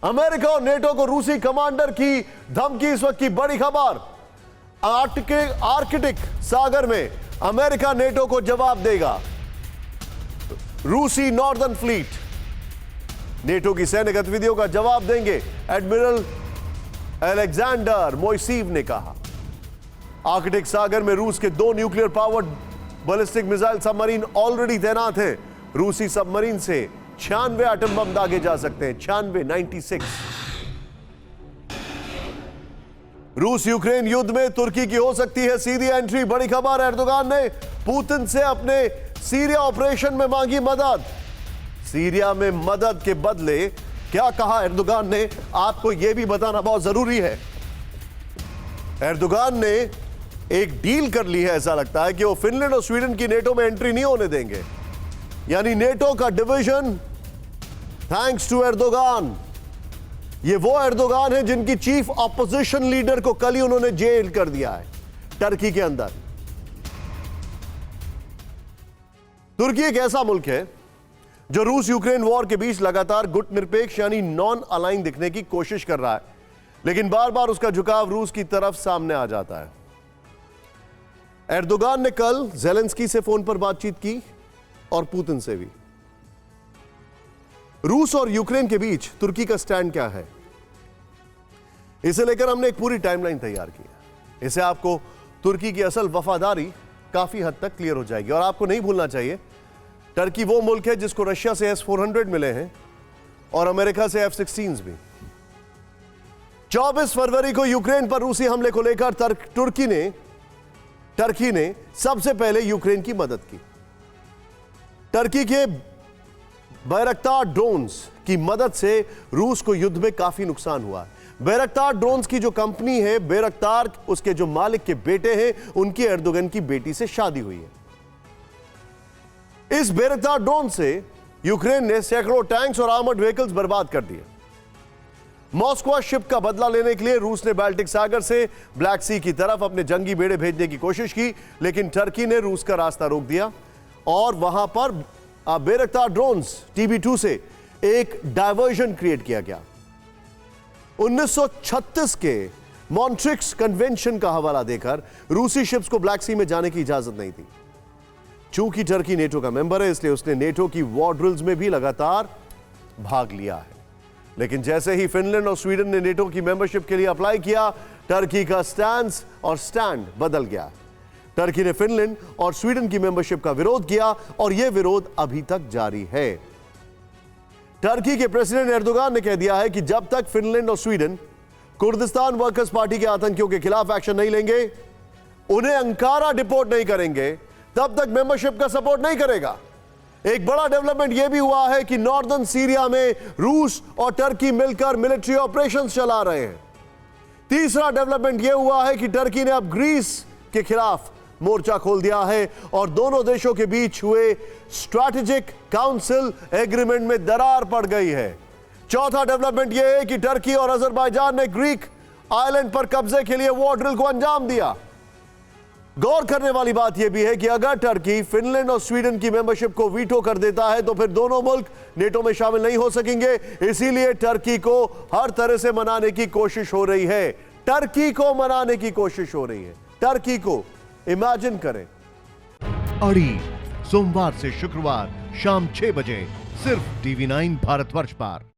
America और NATO को रूसी कमांडर की धमकी। इस वक्त की बड़ी खबर, आर्कटिक सागर में अमेरिका नेटो को जवाब देगा। रूसी नॉर्दर्न फ्लीट नेटो की सैन्य गतिविधियों का जवाब देंगे, एडमिरल अलेक्जेंडर मोइसीव ने कहा। आर्कटिक सागर में रूस के 2 nuclear powered ballistic missile submarine already तैनात हैं। रूसी सबमरीन से 96 एटम बम दागे जा सकते हैं। 96 रूस यूक्रेन युद्ध में तुर्की की हो सकती है सीधी एंट्री। बड़ी खबर, एर्दोगान ने पुतिन से अपने सीरिया ऑपरेशन में मांगी मदद। सीरिया में मदद के बदले क्या कहा एर्दोगान ने, आपको यह भी बताना बहुत जरूरी है। एर्दोगान ने एक डील कर ली है, ऐसा लगता है कि वो फिनलैंड और स्वीडन की नेटो में एंट्री नहीं होने देंगे। यानी नेटो का डिवीजन थैंक्स टू एर्दोगान। ये वो एर्दोगान है जिनकी चीफ ऑपोजिशन लीडर को कल ही उन्होंने जेल कर दिया है टर्की के अंदर। तुर्की एक ऐसा मुल्क है जो रूस यूक्रेन वॉर के बीच लगातार गुटनिरपेक्ष यानी नॉन अलाइन दिखने की कोशिश कर रहा है, लेकिन बार बार उसका झुकाव रूस की तरफ सामने आ जाता है। एर्दोगान ने कल ज़ेलेंस्की से फोन पर बातचीत की और पुतिन से भी। रूस और यूक्रेन के बीच तुर्की का स्टैंड क्या है, इसे लेकर हमने एक पूरी टाइमलाइन तैयार की है। इससे आपको तुर्की की असल वफादारी काफी हद तक क्लियर हो जाएगी। और आपको नहीं भूलना चाहिए, टर्की वो मुल्क है जिसको रशिया से S-400 मिले हैं और अमेरिका से F-16 भी। 24 फरवरी को यूक्रेन पर रूसी हमले को लेकर टर्की ने सबसे पहले यूक्रेन की मदद की। टर्की के बैरक्तार ड्रोन्स की मदद से रूस को युद्ध में काफी नुकसान हुआ है। बैरक्तार ड्रोन्स की जो कंपनी है, बैरक्तार उसके जो मालिक के बेटे हैं, उनकी एर्दोगन की बेटी से शादी हुई है। इस बैरक्तार ड्रोन से यूक्रेन ने सैकड़ों टैंक्स और आर्मर्ड व्हीकल्स बर्बाद कर दिए। मॉस्को शिप का बदला लेने के लिए रूस ने बाल्टिक सागर से ब्लैक सी की तरफ अपने जंगी बेड़े भेजने की कोशिश की, लेकिन टर्की ने रूस का रास्ता रोक दिया और वहां पर बैरक्तार ड्रोन्स TB2 से एक डायवर्जन क्रिएट किया गया। 1936 के मॉन्ट्रिक्स कन्वेंशन का हवाला देकर रूसी शिप्स को ब्लैक सी में जाने की इजाजत नहीं थी। चूंकि टर्की नेटो का मेंबर है, इसलिए उसने नेटो की वॉर ड्रिल्स में भी लगातार भाग लिया है। लेकिन जैसे ही फिनलैंड और स्वीडन ने नेटो की मेंबरशिप के लिए अप्लाई किया, टर्की का स्टैंड बदल गया। टर्की ने फिनलैंड और स्वीडन की मेंबरशिप का विरोध किया और यह विरोध अभी तक जारी है। टर्की के प्रेसिडेंट एर्दोगान ने कह दिया है कि जब तक फिनलैंड और स्वीडन कुर्दिस्तान वर्कर्स पार्टी के आतंकियों के खिलाफ एक्शन नहीं लेंगे, उन्हें अंकारा डिपोर्ट नहीं करेंगे, तब तक मेंबरशिप का सपोर्ट नहीं करेगा। एक बड़ा डेवलपमेंट यह भी हुआ है कि नॉर्दर्न सीरिया में रूस और टर्की मिलकर मिलिट्री ऑपरेशंस चला रहे हैं। तीसरा डेवलपमेंट यह हुआ है कि टर्की ने अब ग्रीस के खिलाफ मोर्चा खोल दिया है और दोनों देशों के बीच हुए स्ट्रैटेजिक काउंसिल एग्रीमेंट में दरार पड़ गई है। चौथा डेवलपमेंट यह है कि टर्की और अजरबैजान ने ग्रीक आइलैंड पर कब्जे के लिए वॉर ड्रिल को अंजाम दिया। गौर करने वाली बात यह भी है कि अगर टर्की फिनलैंड और स्वीडन की मेंबरशिप को वीटो कर देता है तो फिर दोनों मुल्क नेटो में शामिल नहीं हो सकेंगे। इसीलिए टर्की को हर तरह से मनाने की कोशिश हो रही है। टर्की को मनाने की कोशिश हो रही है। टर्की को इमेजिन करें। अड़ी सोमवार से शुक्रवार शाम 6 बजे सिर्फ TV9 भारतवर्ष पर।